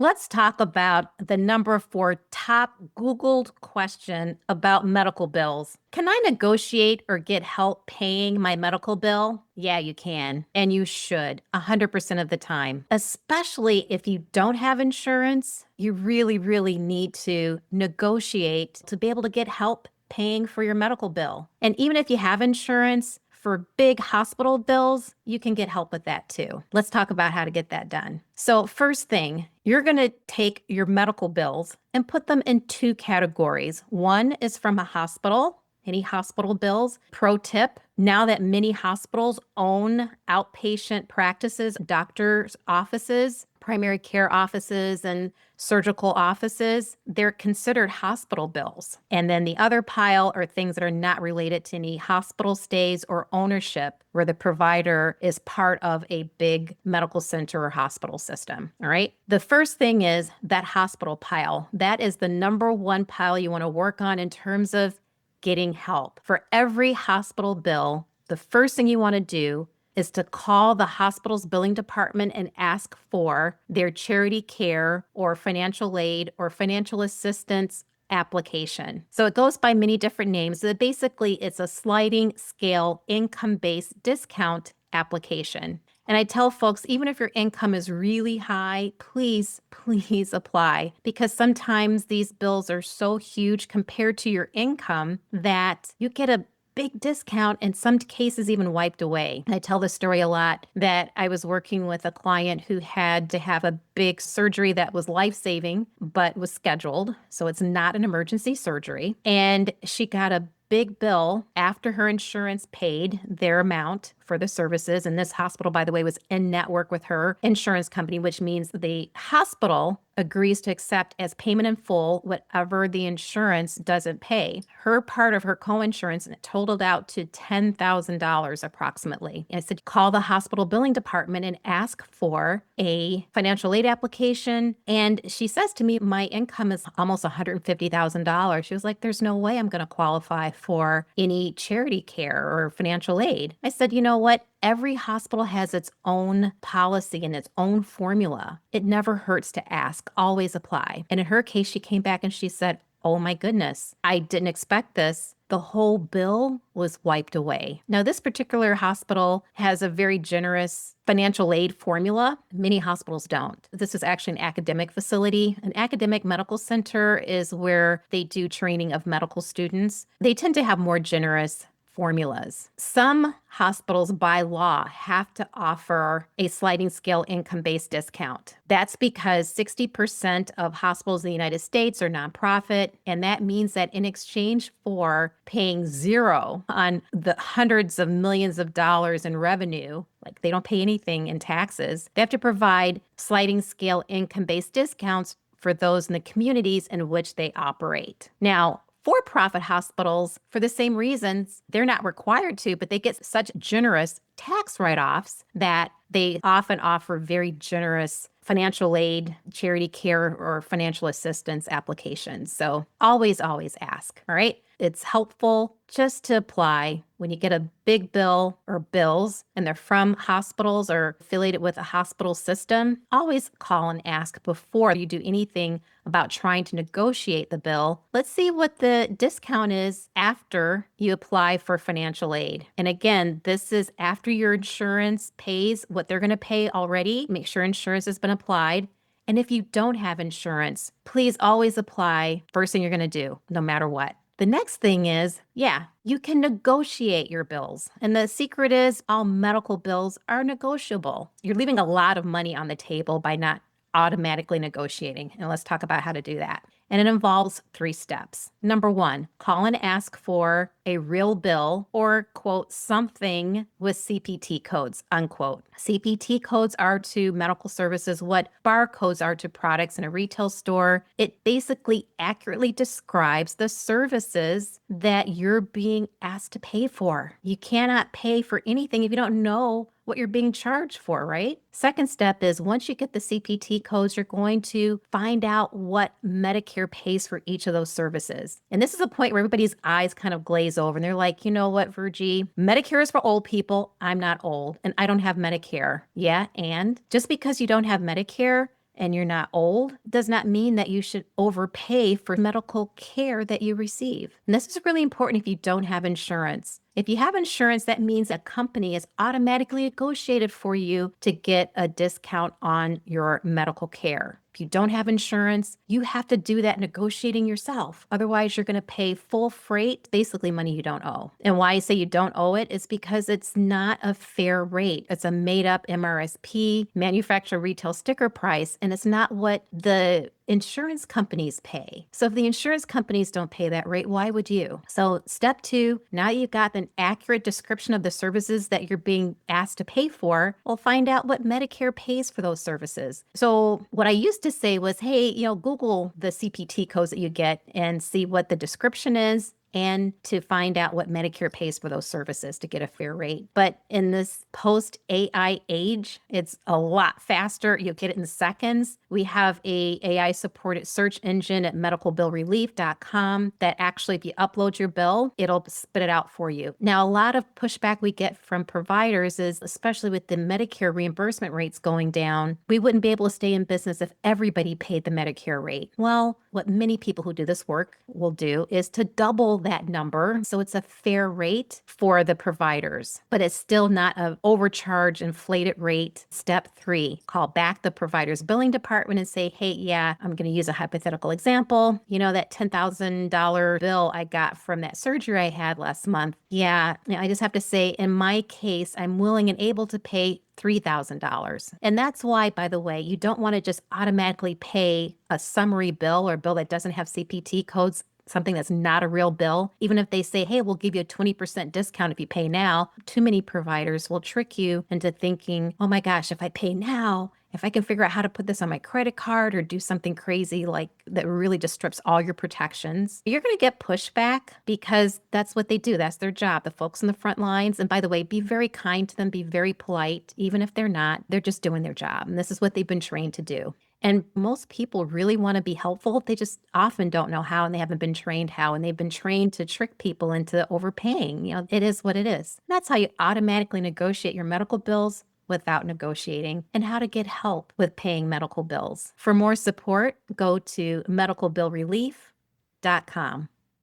Let's talk about the number 4 top Googled question about medical bills. Can I negotiate or get help paying my medical bill? Yeah, you can. And you should 100% of the time. Especially if you don't have insurance, you really need to negotiate to be able to get help paying for your medical bill. And even if you have insurance, for big hospital bills, you can get help with that too. Let's talk about how to get that done. So, first thing, you're going to take your medical bills and put them in 2 categories. One is from a hospital, any hospital bills. Pro tip, now that many hospitals own outpatient practices, doctors' offices, primary care offices, and surgical offices, they're considered hospital bills. And then the other pile are things that are not related to any hospital stays or ownership where the provider is part of a big medical center or hospital system. All right. The first thing is that hospital pile. That is the number 1 pile you want to work on in terms of getting help. For every hospital bill, the first thing you want to do is to call the hospital's billing department and ask for their charity care or financial aid or financial assistance application. So it goes by many different names. But basically, it's a sliding scale income-based discount application. And I tell folks, even if your income is really high, please apply, because sometimes these bills are so huge compared to your income that you get a big discount, in some cases even wiped away. I tell this story a lot that I was working with a client who had to have a big surgery that was life-saving, but was scheduled. So it's not an emergency surgery. And she got a big bill after her insurance paid their amount for the services. And this hospital, by the way, was in network with her insurance company, which means the hospital agrees to accept as payment in full whatever the insurance doesn't pay. Her part of her co-insurance totaled out to $10,000 approximately. And I said, call the hospital billing department and ask for a financial aid application. And she says to me, my income is almost $150,000. She was like, there's no way I'm going to qualify for any charity care or financial aid. I said, you know what? Every hospital has its own policy and its own formula. It never hurts to ask. Always apply. And in her case, she came back and she said, oh my goodness, I didn't expect this. The whole bill was wiped away. Now, this particular hospital has a very generous financial aid formula. Many hospitals don't. This is actually an academic facility. An academic medical center is where they do training of medical students. They tend to have more generous formulas. Some hospitals by law have to offer a sliding scale income-based discount. That's because 60% of hospitals in the United States are nonprofit, and that means that in exchange for paying zero on the hundreds of millions of dollars in revenue, like they don't pay anything in taxes, they have to provide sliding scale income-based discounts for those in the communities in which they operate. Now, for-profit hospitals, for the same reasons, they're not required to, but they get such generous tax write-offs that they often offer very generous financial aid, charity care, or financial assistance applications. So always ask, all right? It's helpful just to apply when you get a big bill or bills and they're from hospitals or affiliated with a hospital system. Always call and ask before you do anything about trying to negotiate the bill. Let's see what the discount is after you apply for financial aid. And again, this is after your insurance pays what they're going to pay already. Make sure insurance has been applied. And if you don't have insurance, please always apply. First thing you're going to do, no matter what. The next thing is, you can negotiate your bills. And the secret is all medical bills are negotiable. You're leaving a lot of money on the table by not automatically negotiating. And let's talk about how to do that. And it involves 3 steps. Number 1, call and ask for a real bill or, quote, something with CPT codes, unquote. CPT codes are to medical services what barcodes are to products in a retail store. It basically accurately describes the services that you're being asked to pay for. You cannot pay for anything if you don't know what you're being charged for, right? Second step is once you get the CPT codes, you're going to find out what Medicare pays for each of those services. And this is a point where everybody's eyes kind of glaze over and they're like, you know what, Virgie, Medicare is for old people. I'm not old and I don't have Medicare. Yeah, and just because you don't have Medicare and you're not old, does not mean that you should overpay for medical care that you receive. And this is really important if you don't have insurance. If you have insurance, that means a company is automatically negotiated for you to get a discount on your medical care. If you don't have insurance, you have to do that negotiating yourself. Otherwise, you're going to pay full freight, basically money you don't owe. And why I say you don't owe it is because it's not a fair rate. It's a made up MRSP, manufacturer retail sticker price, and it's not what the insurance companies pay. So if the insurance companies don't pay that rate, why would you? So step 2, now you've got an accurate description of the services that you're being asked to pay for, well, find out what Medicare pays for those services. So what I used to say was, hey, Google the CPT codes that you get and see what the description is, and to find out what Medicare pays for those services to get a fair rate. But in this post-AI age, it's a lot faster. You'll get it in seconds. We have a AI-supported search engine at medicalbillrelief.com that actually, if you upload your bill, it'll spit it out for you. Now, a lot of pushback we get from providers is, especially with the Medicare reimbursement rates going down, we wouldn't be able to stay in business if everybody paid the Medicare rate. Well, what many people who do this work will do is to double that number, so it's a fair rate for the providers, but it's still not an overcharge, inflated rate. Step 3, call back the provider's billing department and say, hey, yeah, I'm going to use a hypothetical example. That $10,000 bill I got from that surgery I had last month. Yeah, I just have to say, in my case, I'm willing and able to pay $3,000. And that's why, by the way, you don't want to just automatically pay a summary bill or a bill that doesn't have CPT codes, something that's not a real bill. Even if they say, hey, we'll give you a 20% discount if you pay now, too many providers will trick you into thinking, oh my gosh, if I pay now, if I can figure out how to put this on my credit card or do something crazy like that really just strips all your protections, you're going to get pushback because that's what they do. That's their job, the folks in the front lines. And by the way, be very kind to them, be very polite. Even if they're not, they're just doing their job. And this is what they've been trained to do. And most people really want to be helpful. They just often don't know how, and they haven't been trained how, and they've been trained to trick people into overpaying. It is what it is. And that's how you automatically negotiate your medical bills without negotiating, and how to get help with paying medical bills. For more support, go to medicalbillrelief.com.